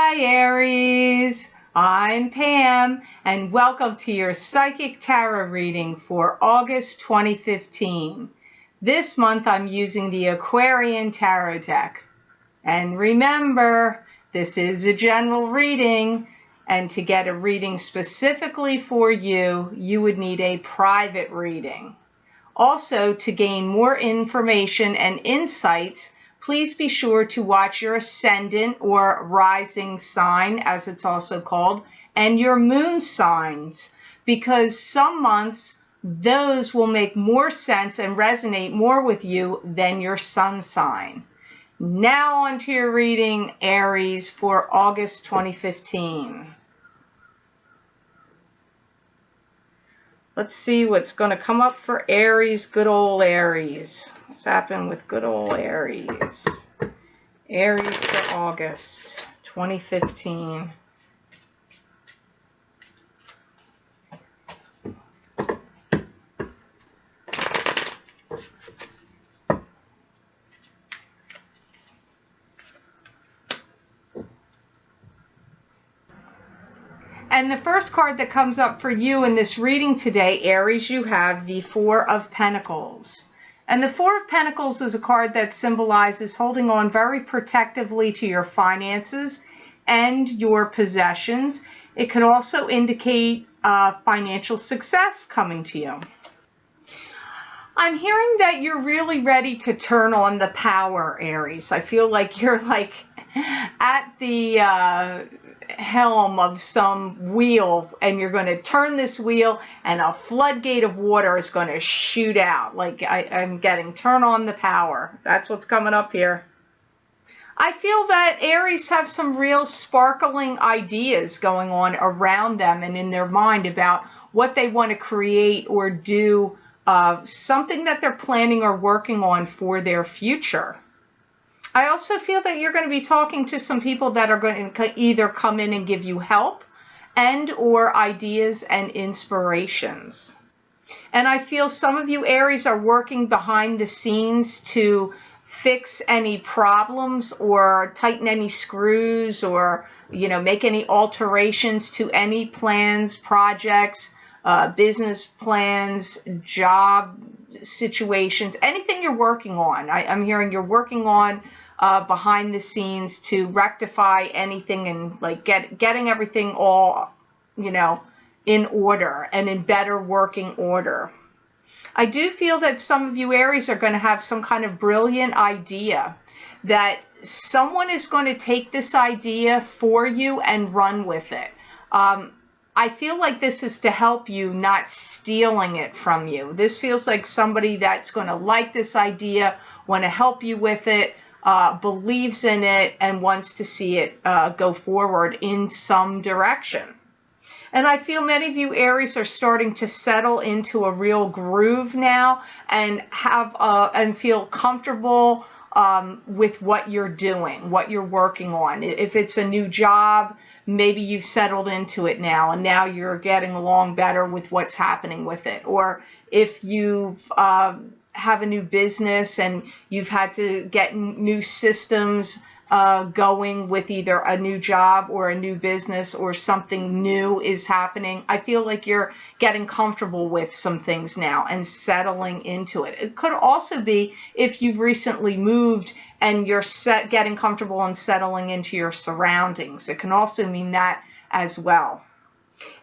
Hi Aries, I'm Pam and welcome to your Psychic Tarot reading for August 2015. This month I'm using the Aquarian Tarot deck. And remember, this is a general reading, and to get a reading specifically for you, you would need a private reading. Also, to gain more information and insights, please be sure to watch your ascendant or rising sign, as it's also called, and your moon signs, because some months those will make more sense and resonate more with you than your sun sign. Now on to your reading, Aries, for August 2015. Let's see what's going to come up for Aries, good old Aries. What's happened with good old Aries? Aries for August 2015. And the first card that comes up for you in this reading today, Aries, you have the Four of Pentacles. And the Four of Pentacles is a card that symbolizes holding on very protectively to your finances and your possessions. It could also indicate financial success coming to you. I'm hearing that you're really ready to turn on the power, Aries. I feel like you're like at the helm of some wheel, and you're going to turn this wheel and a floodgate of water is going to shoot out. Like I'm getting turn on the power. That's what's coming up here. I feel that Aries have some real sparkling ideas going on around them and in their mind about what they want to create or do, something that they're planning or working on for their future. I also feel that you're going to be talking to some people that are going to either come in and give you help and or ideas and inspirations. And I feel some of you Aries are working behind the scenes to fix any problems or tighten any screws or, make any alterations to any plans, projects, business plans, job situations, anything you're working on. I'm hearing you're working on behind the scenes to rectify anything and like getting everything all, in order and in better working order. I do feel that some of you Aries are going to have some kind of brilliant idea that someone is going to take this idea for you and run with it. I feel like this is to help you, not stealing it from you. This feels like somebody that's going to like this idea, want to help you with it, believes in it, and wants to see it go forward in some direction. And I feel many of you Aries are starting to settle into a real groove now and and feel comfortable with what you're doing, what you're working on. If it's a new job, maybe you've settled into it now and now you're getting along better with what's happening with it. Or if you have a new business and you've had to get new systems going with either a new job or a new business or something new is happening, I feel like you're getting comfortable with some things now and settling into it. It could also be if you've recently moved and you're getting comfortable and settling into your surroundings. It can also mean that as well.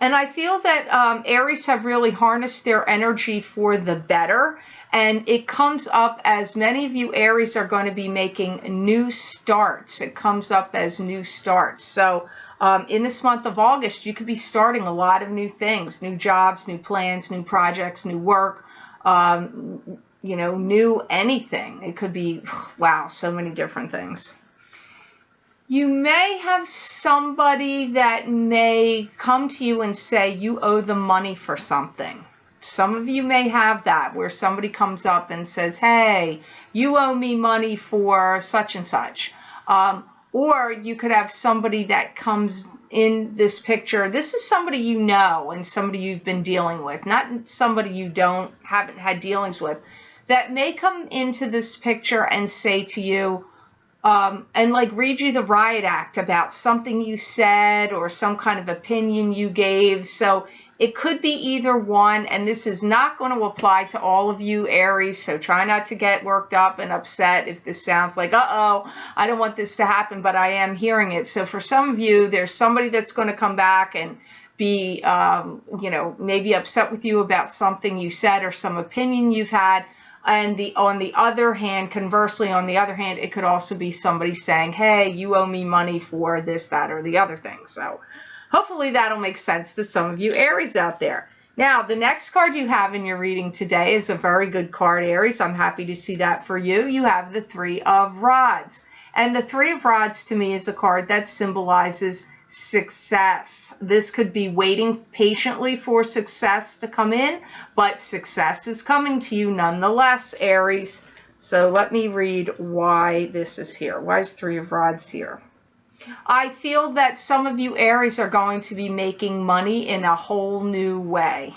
And I feel that Aries have really harnessed their energy for the better. And it comes up as many of you Aries are going to be making new starts. It comes up as new starts. So in this month of August, you could be starting a lot of new things, new jobs, new plans, new projects, new work, new anything. It could be, wow, so many different things. You may have somebody that may come to you and say you owe them money for something. Some of you may have that where somebody comes up and says, hey, you owe me money for such and such. Or you could have somebody that comes in this picture. This is somebody you know and somebody you've been dealing with, not somebody you haven't had dealings with, that may come into this picture and say to you, and like read you the riot act about something you said or some kind of opinion you gave. So it could be either one, and this is not going to apply to all of you, Aries, so try not to get worked up and upset if this sounds like, uh-oh, I don't want this to happen, but I am hearing it. So for some of you, there's somebody that's going to come back and be, maybe upset with you about something you said or some opinion you've had. And on the other hand, conversely, on the other hand, it could also be somebody saying, hey, you owe me money for this, that, or the other thing. So hopefully that'll make sense to some of you Aries out there. Now, the next card you have in your reading today is a very good card, Aries. I'm happy to see that for you. You have the Three of Rods. And the Three of Rods to me is a card that symbolizes success. This could be waiting patiently for success to come in, but success is coming to you nonetheless, Aries. So let me read why this is here. Why is Three of Rods here? I feel that some of you Aries are going to be making money in a whole new way.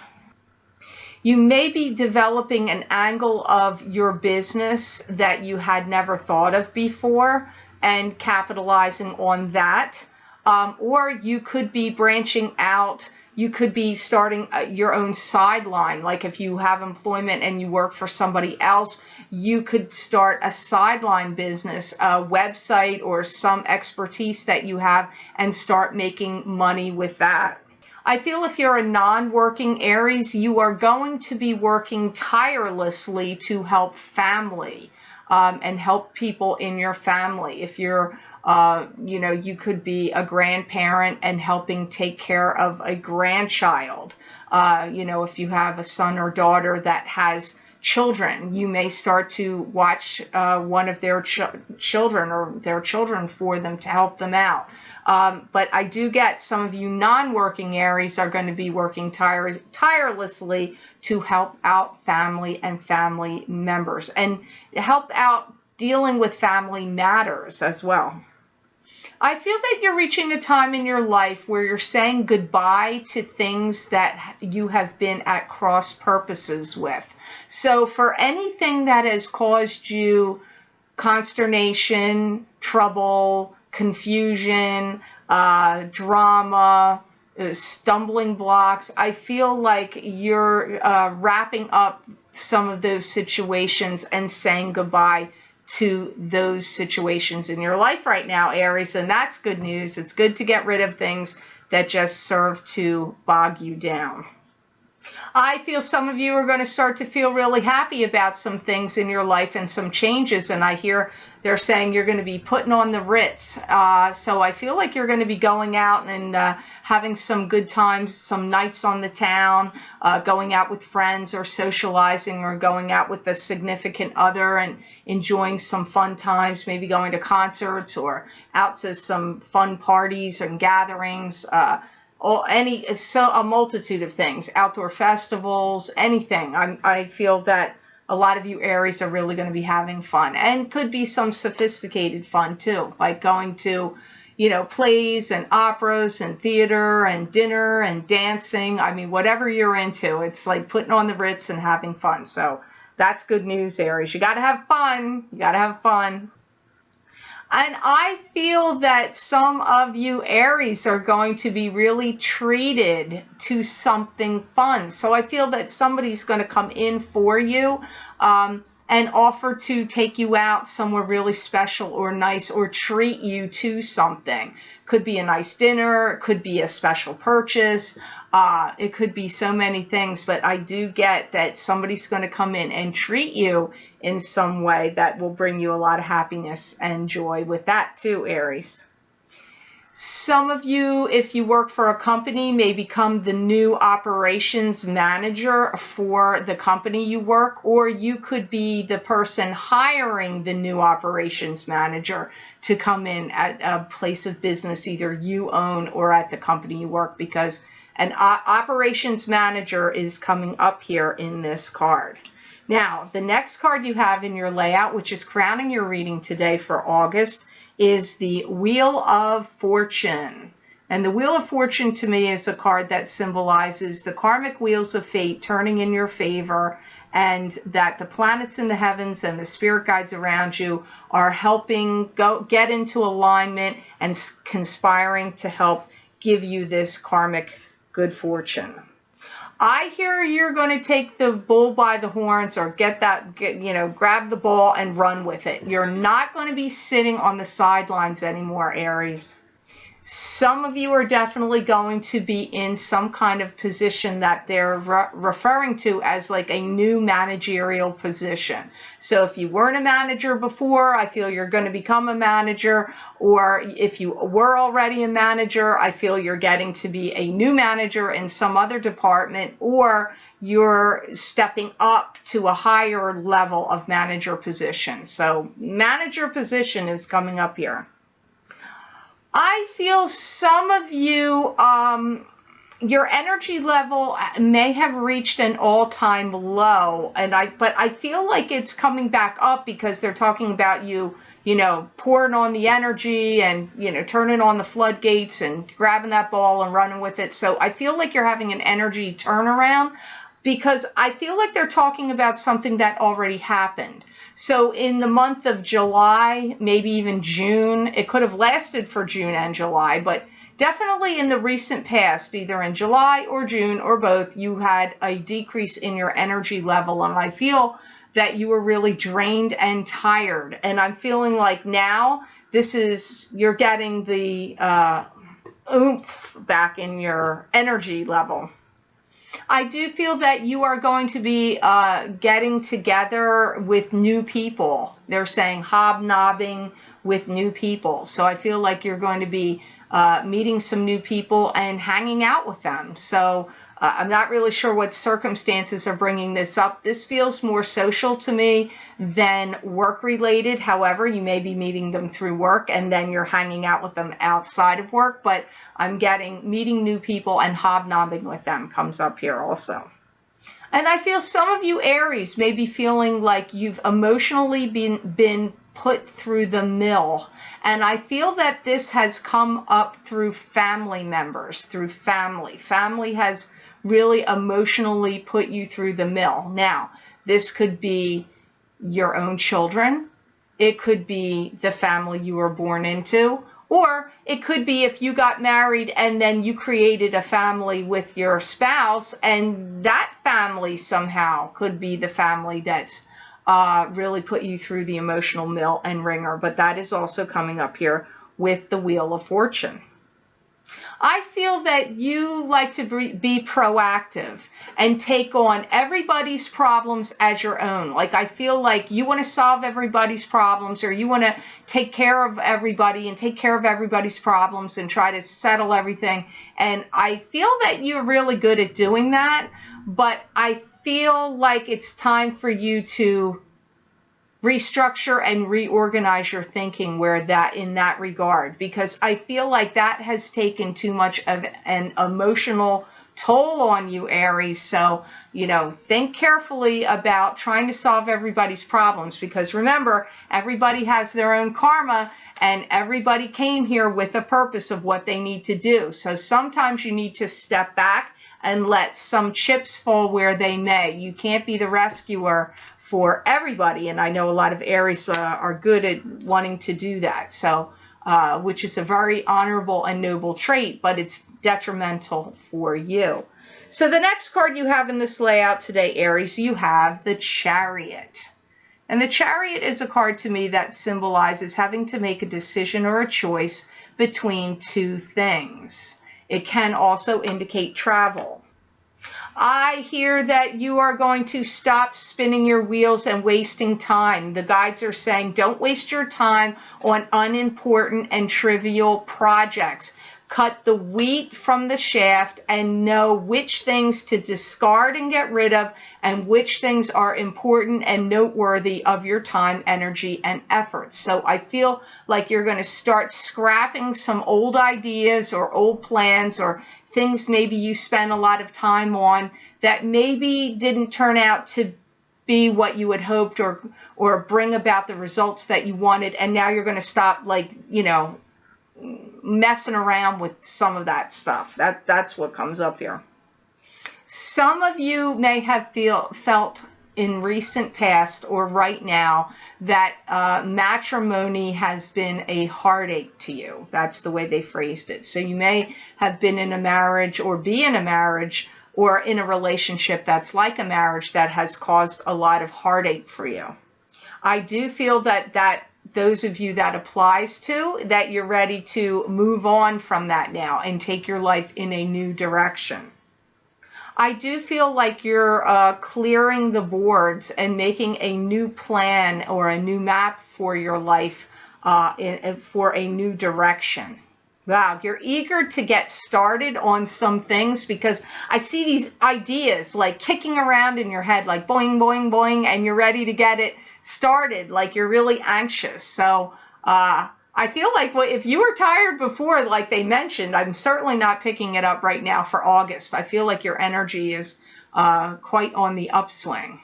You may be developing an angle of your business that you had never thought of before and capitalizing on that. Or you could be branching out. You could be starting your own sideline. Like if you have employment and you work for somebody else, you could start a sideline business, a website or some expertise that you have and start making money with that. I feel if you're a non-working Aries, you are going to be working tirelessly to help family and help people in your family. If you're you could be a grandparent and helping take care of a grandchild. If you have a son or daughter that has children, you may start to watch one of their children or their children for them to help them out. But I do get some of you non-working Aries are going to be working tirelessly to help out family and family members and help out dealing with family matters as well. I feel that you're reaching a time in your life where you're saying goodbye to things that you have been at cross purposes with. So for anything that has caused you consternation, trouble, confusion, drama, stumbling blocks, I feel like you're wrapping up some of those situations and saying goodbye to those situations in your life right now, Aries, and that's good news. It's good to get rid of things that just serve to bog you down. I feel some of you are going to start to feel really happy about some things in your life and some changes, and I hear they're saying you're going to be putting on the Ritz. So I feel like you're going to be going out and having some good times, some nights on the town, going out with friends or socializing or going out with a significant other and enjoying some fun times, maybe going to concerts or out to some fun parties and gatherings. A multitude of things, outdoor festivals, anything. I feel that a lot of you Aries are really going to be having fun, and could be some sophisticated fun too, like going to, plays and operas and theater and dinner and dancing. I mean, whatever you're into, it's like putting on the Ritz and having fun. So that's good news, Aries. You got to have fun. You got to have fun. And I feel that some of you Aries are going to be really treated to something fun. So I feel that somebody's going to come in for you and offer to take you out somewhere really special or nice or treat you to something. Could be a nice dinner, it could be a special purchase, it could be so many things, but I do get that somebody's going to come in and treat you in some way that will bring you a lot of happiness and joy with that too, Aries. Some of you, if you work for a company, may become the new operations manager for the company you work, or you could be the person hiring the new operations manager to come in at a place of business either you own or at the company you work, because an operations manager is coming up here in this card. Now, the next card you have in your layout, which is crowning your reading today for August, is the Wheel of Fortune. And the Wheel of Fortune to me is a card that symbolizes the karmic wheels of fate turning in your favor and that the planets in the heavens and the spirit guides around you are helping get into alignment and conspiring to help give you this karmic good fortune. I hear you're going to take the bull by the horns, or grab the ball and run with it. You're not going to be sitting on the sidelines anymore, Aries. Some of you are definitely going to be in some kind of position that they're referring to as like a new managerial position. So if you weren't a manager before, I feel you're going to become a manager. Or if you were already a manager, I feel you're getting to be a new manager in some other department, or you're stepping up to a higher level of manager position. So manager position is coming up here. I feel some of you, your energy level may have reached an all-time low, but I feel like it's coming back up because they're talking about you pouring on the energy and, turning on the floodgates and grabbing that ball and running with it. So I feel like you're having an energy turnaround, because I feel like they're talking about something that already happened. So in the month of July, maybe even June, it could have lasted for June and July, but definitely in the recent past, either in July or June or both, you had a decrease in your energy level. And I feel that you were really drained and tired. And I'm feeling like now you're getting the oomph back in your energy level. I do feel that you are going to be getting together with new people. They're saying hobnobbing with new people. So I feel like you're going to be meeting some new people and hanging out with them. So I'm not really sure what circumstances are bringing this up. This feels more social to me than work related. However, you may be meeting them through work and then you're hanging out with them outside of work. But I'm getting meeting new people and hobnobbing with them comes up here also. And I feel some of you Aries may be feeling like you've emotionally been put through the mill. And I feel that this has come up through family members, through family. Family has really emotionally put you through the mill. Now, this could be your own children. It could be the family you were born into. Or it could be if you got married and then you created a family with your spouse, and that family somehow could be the family that's really put you through the emotional mill and ringer. But that is also coming up here with the Wheel of Fortune. I feel that you like to be proactive and take on everybody's problems as your own. Like I feel like you want to solve everybody's problems, or you want to take care of everybody and take care of everybody's problems and try to settle everything. And I feel that you're really good at doing that, but I feel like it's time for you to restructure and reorganize your thinking in that regard, because I feel like that has taken too much of an emotional toll on you, Aries. So, think carefully about trying to solve everybody's problems, because remember, everybody has their own karma and everybody came here with a purpose of what they need to do. So sometimes you need to step back and let some chips fall where they may. You can't be the rescuer for everybody, and I know a lot of Aries are good at wanting to do that, so which is a very honorable and noble trait, but it's detrimental for you. So the next card you have in this layout today, Aries, you have the Chariot. And the Chariot is a card to me that symbolizes having to make a decision or a choice between two things. It can also indicate travel. I hear that you are going to stop spinning your wheels and wasting time. The guides are saying don't waste your time on unimportant and trivial projects. Cut the wheat from the shaft and know which things to discard and get rid of, and which things are important and noteworthy of your time, energy, and efforts. So I feel like you're going to start scrapping some old ideas or old plans or things maybe you spent a lot of time on that maybe didn't turn out to be what you had hoped or bring about the results that you wanted. And now you're going to stop, messing around with some of that stuff. That's what comes up here. Some of you may have felt in recent past or right now that matrimony has been a heartache to you. That's the way they phrased it. So you may have been in a marriage or be in a marriage or in a relationship that's like a marriage that has caused a lot of heartache for you. I do feel that those of you that applies to, that you're ready to move on from that now and take your life in a new direction. I do feel like you're clearing the boards and making a new plan or a new map for your life for a new direction. Wow, you're eager to get started on some things because I see these ideas like kicking around in your head like boing, boing, boing, and you're ready to get it started, like you're really anxious. So I feel like if you were tired before, like they mentioned, I'm certainly not picking it up right now for August. I feel like your energy is quite on the upswing.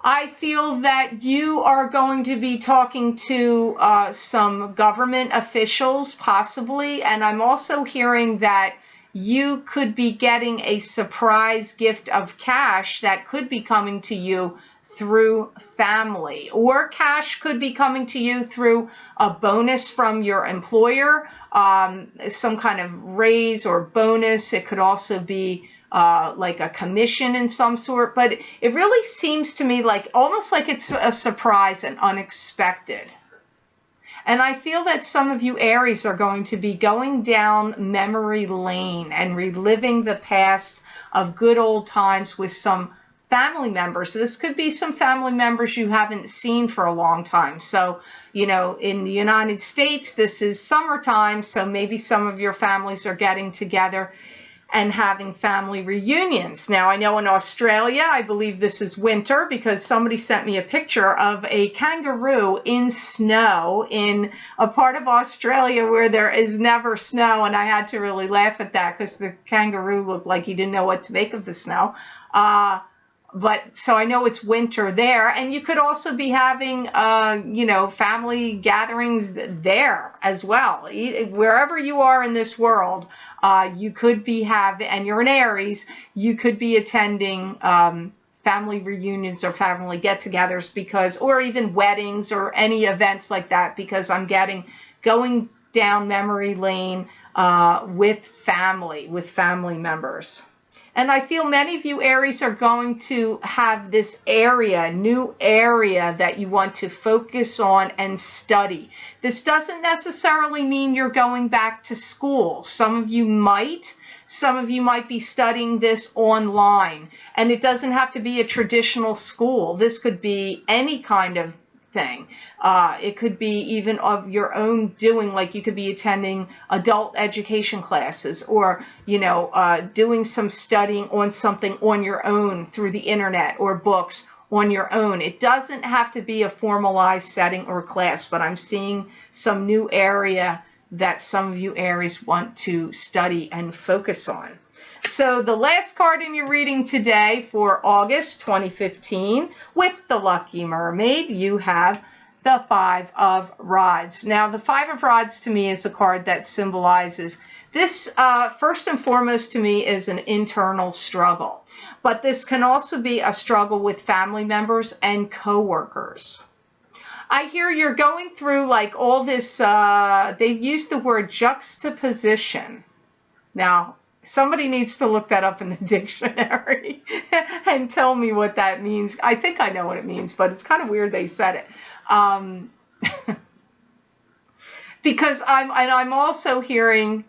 I feel that you are going to be talking to some government officials, possibly, and I'm also hearing that you could be getting a surprise gift of cash that could be coming to you through family, or cash could be coming to you through a bonus from your employer, some kind of raise or bonus. It could also be like a commission in some sort, but it really seems to me like almost like it's a surprise and unexpected. And I feel that some of you Aries are going to be going down memory lane and reliving the past of good old times with some family members. This could be some family members you haven't seen for a long time. So, you know, in the United States, this is summertime, so maybe some of your families are getting together and having family reunions. Now, I know in Australia, I believe this is winter because somebody sent me a picture of a kangaroo in snow in a part of Australia where there is never snow, and I had to really laugh at that because the kangaroo looked like he didn't know what to make of the snow. But so I know it's winter there, and you could also be having, you know, family gatherings there as well. Wherever you are in this world, you could be having, and you're an Aries, you could be attending family reunions or family get-togethers because, or even weddings or any events like that, because I'm getting going down memory lane with family members. And I feel many of you Aries are going to have this area, new area that you want to focus on and study. This doesn't necessarily mean you're going back to school. Some of you might be studying this online. And it doesn't have to be a traditional school. This could be any kind of thing. It could be even of your own doing, like you could be attending adult education classes or, you know, doing some studying on something on your own through the internet or books on your own. It doesn't have to be a formalized setting or class, but I'm seeing some new area that some of you Aries want to study and focus on. So the last card in your reading today for August 2015 with the Lucky Mermaid, you have the Five of Rods. Now, the Five of Rods to me is a card that symbolizes this, first and foremost to me, is an internal struggle. But this can also be a struggle with family members and coworkers. I hear you're going through like all this, they use the word juxtaposition. Now, somebody needs to look that up in the dictionary and tell me what that means. I think I know what it means, but it's kind of weird they said it. Because I'm also hearing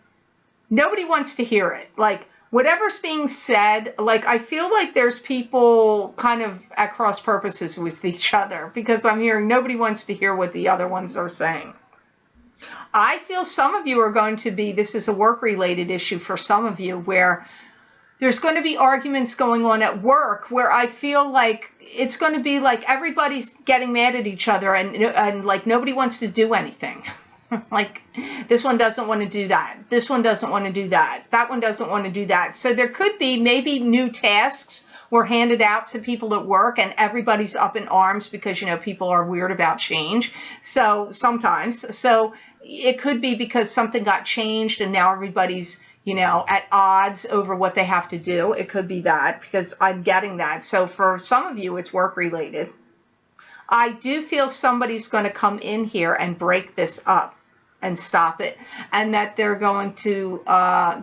nobody wants to hear it. Like whatever's being said, like I feel like there's people kind of at cross purposes with each other because I'm hearing nobody wants to hear what the other ones are saying. I feel some of you are going to be, this is a work-related issue for some of you, where there's going to be arguments going on at work where I feel like it's going to be like everybody's getting mad at each other and like nobody wants to do anything. Like this one doesn't want to do that. This one doesn't want to do that. That one doesn't want to do that. So there could be maybe new tasks were handed out to people at work and everybody's up in arms because, you know, people are weird about change. So sometimes, it could be because something got changed and now everybody's, you know, at odds over what they have to do. It could be that, because I'm getting that. So for some of you, it's work related. I do feel somebody's going to come in here and break this up and stop it, and that they're going to,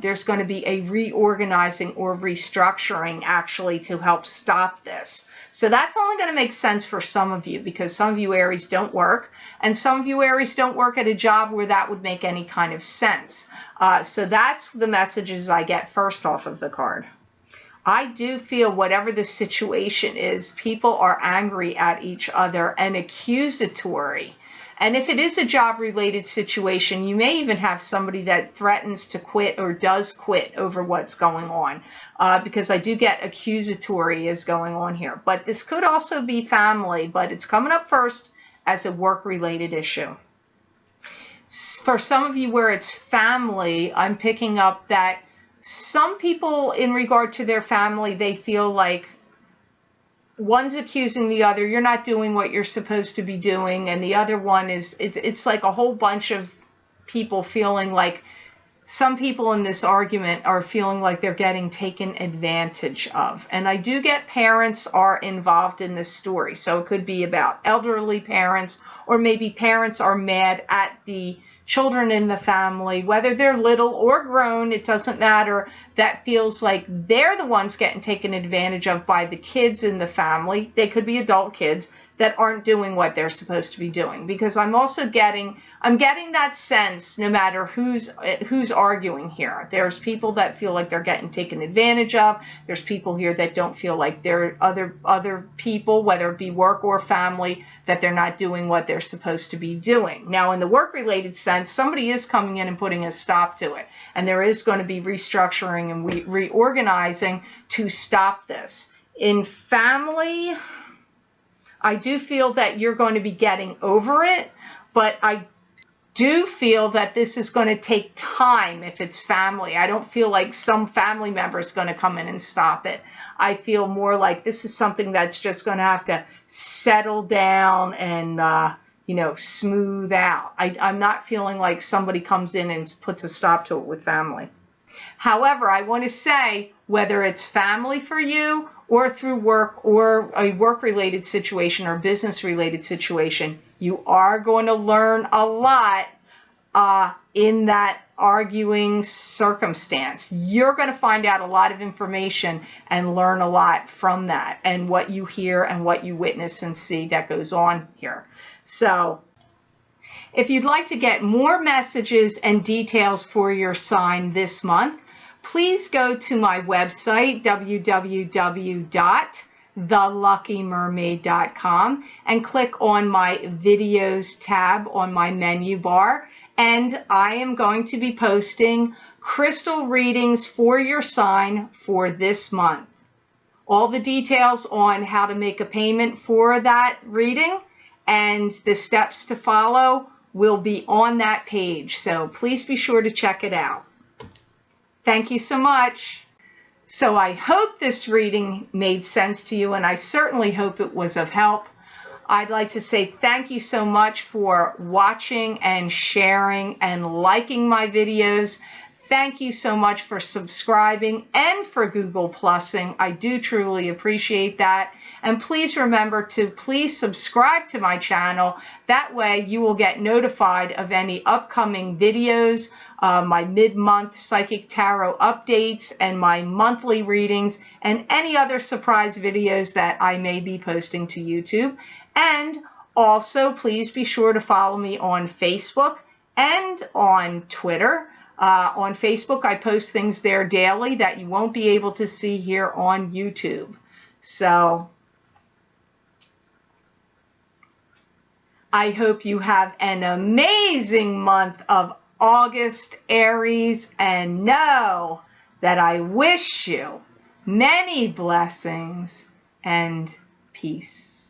there's going to be a reorganizing or restructuring actually to help stop this. So that's only going to make sense for some of you, because some of you Aries don't work, and some of you Aries don't work at a job where that would make any kind of sense. So that's the messages I get first off of the card. I do feel whatever the situation is, people are angry at each other and accusatory. And if it is a job-related situation, you may even have somebody that threatens to quit or does quit over what's going on, because I do get accusatory is going on here. But this could also be family, but it's coming up first as a work-related issue. For some of you where it's family, I'm picking up that some people, in regard to their family, they feel like one's accusing the other, you're not doing what you're supposed to be doing, and the other one is, it's like a whole bunch of people feeling like, some people in this argument are feeling like they're getting taken advantage of. And I do get parents are involved in this story. So it could be about elderly parents, or maybe parents are mad at the children in the family, whether they're little or grown, it doesn't matter, that feels like they're the ones getting taken advantage of by the kids in the family. They could be adult kids that aren't doing what they're supposed to be doing. Because I'm also getting, that sense, no matter who's arguing here. There's people that feel like they're getting taken advantage of. There's people here that don't feel like they're other people, whether it be work or family, that they're not doing what they're supposed to be doing. Now, in the work-related sense, somebody is coming in and putting a stop to it. And there is going to be restructuring and reorganizing to stop this. In family, I do feel that you're going to be getting over it, but I do feel that this is going to take time if it's family. I don't feel like some family member is going to come in and stop it. I feel more like this is something that's just going to have to settle down and, you know, smooth out. I'm not feeling like somebody comes in and puts a stop to it with family. However, I want to say, whether it's family for you or through work or a work-related situation or business-related situation, you are going to learn a lot in that arguing circumstance. You're going to find out a lot of information and learn a lot from that and what you hear and what you witness and see that goes on here. So if you'd like to get more messages and details for your sign this month, please go to my website, www.theluckymermaid.com, and click on my videos tab on my menu bar. And I am going to be posting crystal readings for your sign for this month. All the details on how to make a payment for that reading and the steps to follow will be on that page. So please be sure to check it out. Thank you so much. So I hope this reading made sense to you, and I certainly hope it was of help. I'd like to say thank you so much for watching and sharing and liking my videos. Thank you so much for subscribing and for Google Plusing. I do truly appreciate that. And please remember to please subscribe to my channel. That way you will get notified of any upcoming videos, my mid-month Psychic Tarot updates, and my monthly readings, and any other surprise videos that I may be posting to YouTube. And also, please be sure to follow me on Facebook and on Twitter. On Facebook, I post things there daily that you won't be able to see here on YouTube. So I hope you have an amazing month of August, Aries, and know that I wish you many blessings and peace.